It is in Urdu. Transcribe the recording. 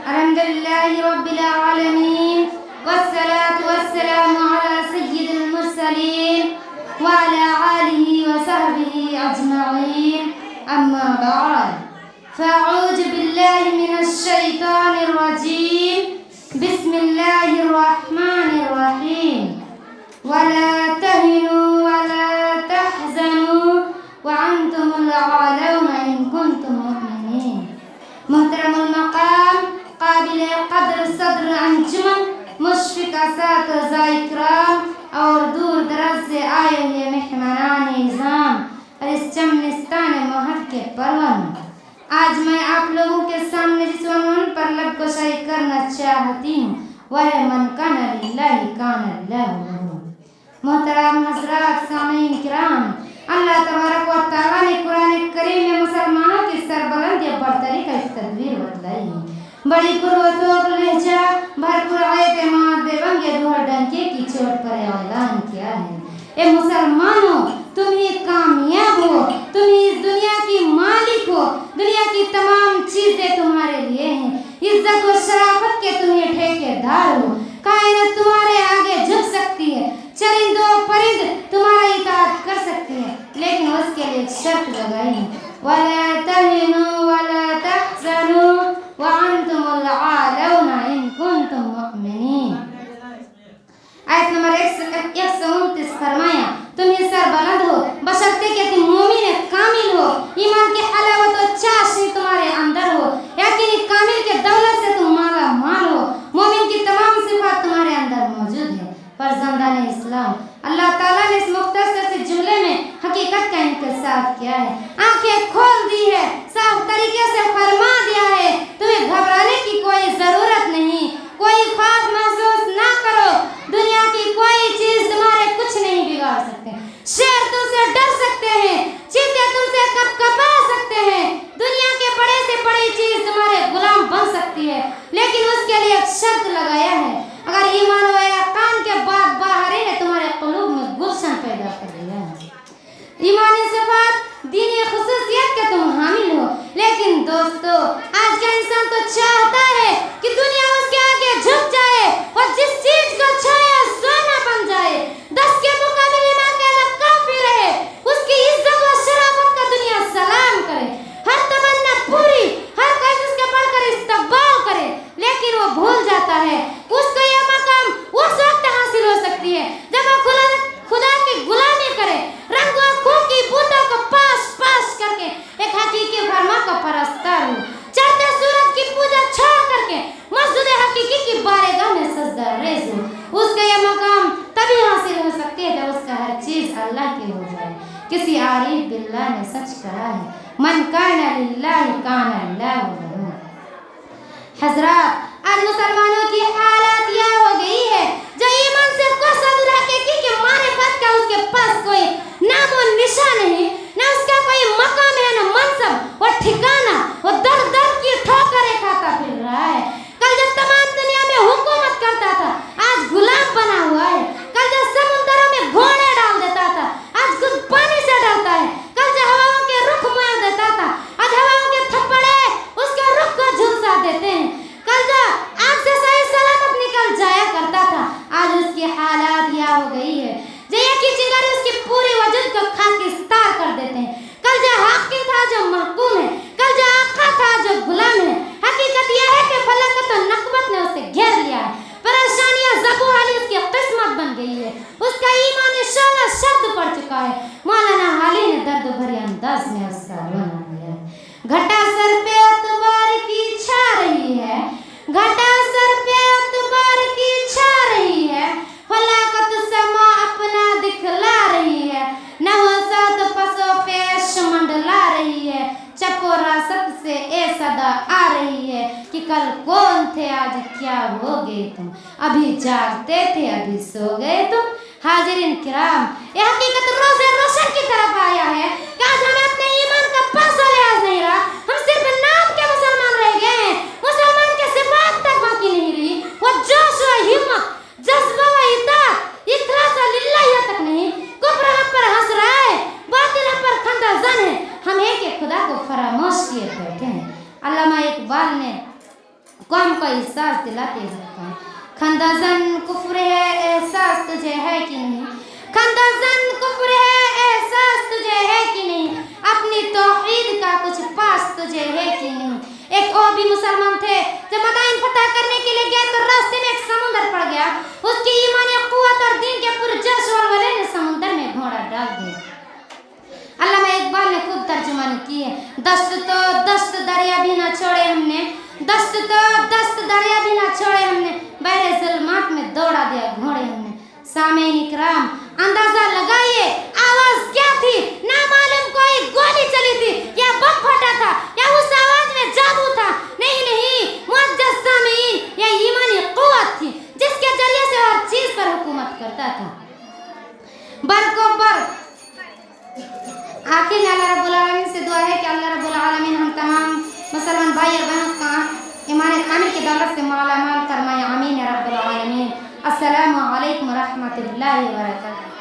الحمدللہ رب العالمین والصلاة والسلام على سید المرسلین وعلى آلہ وصحبہ اجمعین اما بعد فاعوذ باللہ من الشیطان الرجیم بسم اللہ الرحمن الرحیم ولا تهنوا ولا تحزنوا وانتم الأعلون ان کنتم مؤمنین. محترم المقام قابل قدر صدر انجمن مشفق اساتذہ اکرام اور دور دراز سے آئے ہوئے مہمانان نظام اور اس چمنستان محب کے پرون، آج میں آپ لوگوں کے سامنے جس عنوان پر لب گشائی کرنا چاہتی ہوں وہ ہے من کان للہ کان اللہ لہ. محترم حضرات سامعین کرام، اللہ تبارک و تعالیٰ نے قرآن کریم میں مسلمانوں کی سربلندی اور برتری کا ایک تدبیر بتلائی ہے. بڑی پروتوک لہجہ بھرپور اعتماد بے بنگے دھوڑ ڈنکے کی چوٹ پر اعلان کیا ہے: اے مسلمانوں، تم ہی کامیاب ہو، تم ہی اس دنیا کی مالک ہو، دنیا کی تمام چیزیں تمہارے لیے ہیں، عزت و شرافت کے تم ہی ٹھیکیدار ہو. کائنات تمہارے آگے جھک سکتی ہے، چرند و پرند تمہارا اطاعت کر سکتی ہے، لیکن اس کے لیے ایک شرط لگائی ہے: وَلَا تَهِنُوا وَلَا تَحْزَنُوا وَأَنْتُمُ الْأَعْلَوْنَ إِن كُنتُم مُؤْمِنِينَ. آیت نمبر 129 فرمایا: تم ہی سربلند ہو بشرطے کہ تم مومن کامل ہو، ایمان کی حلاوت و چاشنی تمہارے اندر ہو، یقینی کامل کے دولت سے تم مالا مال ہو، مومن کی تمام صفات تمہارے اندر موجود ہے. فرزندان اسلام، اللہ تعالیٰ نے اس مختصر سے جملے میں حقیقت کا انکشاف کیا ہے، آنکھیں کھول دی ہے، صاف طریقے سے فرما دیا ہے: تمہیں گھبرانے کی کوئی ضرورت نہیں، کوئی خوف محسوس نہ کرو، دنیا کی کوئی چیز تمہارے کچھ نہیں بگاڑ سکتے. شیر تم سے ڈر سکتے ہیں، چیتے تم سے کپا سکتے ہیں، دنیا کے بڑے سے بڑی چیز تمہارے غلام بن سکتی ہے، لیکن اس کے لیے ایک شرط لگایا ہے: اگر ایمان و یقین کے بعد باہر نے تمہارے قلوب میں گلشن پیدا کر دیا ہے، ایمانی صفات دینی خصوصیت کے تم حامل ہو. لیکن دوستو، آج کا انسان تو چاہتا ہے کہ دنیا اس کے آگے جھک جائے اور جس چیز کو چھایا سونا بن جائے، 10 کے مقابلے میں اکیلا کافی رہے، اس کی عزت و شرافت کا دنیا سلام کرے، ہر تمنا پوری، ہر کوشش کے بڑھ کر استقبال کرے. لیکن وہ بھول جاتا ہے کہ اس کو یہ مقام اس وقت حاصل ہو سکتی ہے جب وہ خدا کی غلامی کرے، رنگ و خون کی بوتوں کو پاش کر کے ایک حقیقی فرما کا پرستار ہو، چڑھتے سورج کی پوجا چھوڑ کر کے مسجد حقیقی کی بارگاہ میں سجدہ ریز ہو. اس کا یہ مقام تبھی حاصل ہو سکتی ہے جب اس کا ہر چیز اللہ کی ہو جائے. کسی عارف باللہ نے سچ کہا ہے: من کان للہ کان اللہ لہ. حضرات، آج مسلمانوں کی حالت یہ ہو گئی ہے جو ایمان سے کوس دور حقیقی کے معرفت کا اس کے پاس کوئی نام و نشان نہیں، نہ اس کا کوئی مقام ہے، نہ منصب اور ٹھکانہ. وہ در در کی ٹھوکریں کھاتا پھر رہا ہے. کل جو تمام دنیا میں حکومت کرتا تھا آج غلام بنا ہوا ہے. کل جو سمندروں میں گھوڑے ڈال دیتا تھا آج خود پانی سے ڈرتا ہے. کل جو ہواؤں کے رخ موڑ دیتا تھا آج ہواؤں کے تھپڑے اس کے رخ کو جھلسا دیتے ہیں. کل جو آگ سے صحیح سلامت نکل جایا کرتا تھا آج اس کی حالات یہ ہو گئی ہے جو ایک ہی چنگاری اس کی پوری وجود کو خاکستار کر دیتے ہیں. کل جو حاکم تھا جو محکوم ہے، کل جو آقا تھا جو غلام ہے. حقیقت یہ ہے کہ فلکت و نقبت نے اسے گھیر لیا ہے، پریشانیاں زبو حالی اس کی قسمت بن گئی ہے، اس کا ایمان شعلہ شرد پڑ چکا ہے. مولانا حالی نے درد بھرے انداز میں اس کا رونا دیا ہے: گھٹا سر پہ اتبار کی چھا رہی ہے، گھٹا سر پہ اتبار کی چھا رہی ہے، فلاکت سما اپنا دکھلا رہی ہے، نوسط پسو پیش منڈلا رہی ہے، چپ و راست سے اے صدا آ رہی ہے کہ کل کون تھے آج کیا ہو گئے تم، ابھی جاگتے تھے ابھی سو گئے تم. حاضرین کرام، یہ حقیقت روز روشن کی طرف آیا ہے کہ آج ہمیں اپنے ایمان کا پاسا لحاظ نہیں رہا، ہم صرف نام کے مسلمان رہ گئے ہیں، مسلمان کے صفات تک باقی نہیں رہی، وہ جوش و ہمت، جذبہ و اطاعت، اخلاص للہ تک نہیں. کفر ہم پر ہنس رہا ہے، باطل ہم پر خندہ سوچیے بیٹھے ہیں۔ علامہ اقبال نے قوم کو احساس دلاتے ہوئے کہا خندہ زن کفر ہے احساس تجھے ہے کہ نہیں، خندہ زن کفر ہے احساس تجھے ہے کہ نہیں، اپنی توحید کا کچھ پاس تجھے ہے کہ نہیں۔ ایک اور بھی مسلمان تھے جب مدائن فتح کرنے کے لیے گئے تو راستے میں ایک سمندر پڑ گیا، اس کی ایمانی قوت اور دین کے پرجوش ولولے نے سمندر میں گھوڑا ڈال دیا۔ علامہ اقبال نے خود ترجمانی کی ہے، دست تو دست دریا بھی نہ چھوڑے ہم نے، دست تو دست دریا بھی نہ چھوڑے ہم نے، بحر ظلمات میں دوڑا دیا گھوڑے ہم نے۔ سامعین اکرام اندازہ لگائیے آواز کیا تھی، نامعلوم کوئی گولی چلی تھی یا بم پھٹا تھا یا اس آواز میں جادو تھا، نہیں معزز سامعین، یہ ایمانی قوت تھی جس کے ذریعے سے ہر چیز پر حکومت کرتا تھا۔ برقوں پر آخر میں اللہ رب العالمین سے دعا ہے کہ اللہ رب العالمین ہم تمام مسلمان بھائی اور بہنوں کا ایمان کامل کی دولت سے مالا مال فرمائے، آمین یا رب العالمین۔ السلام علیکم ورحمۃ اللہ وبرکاتہ۔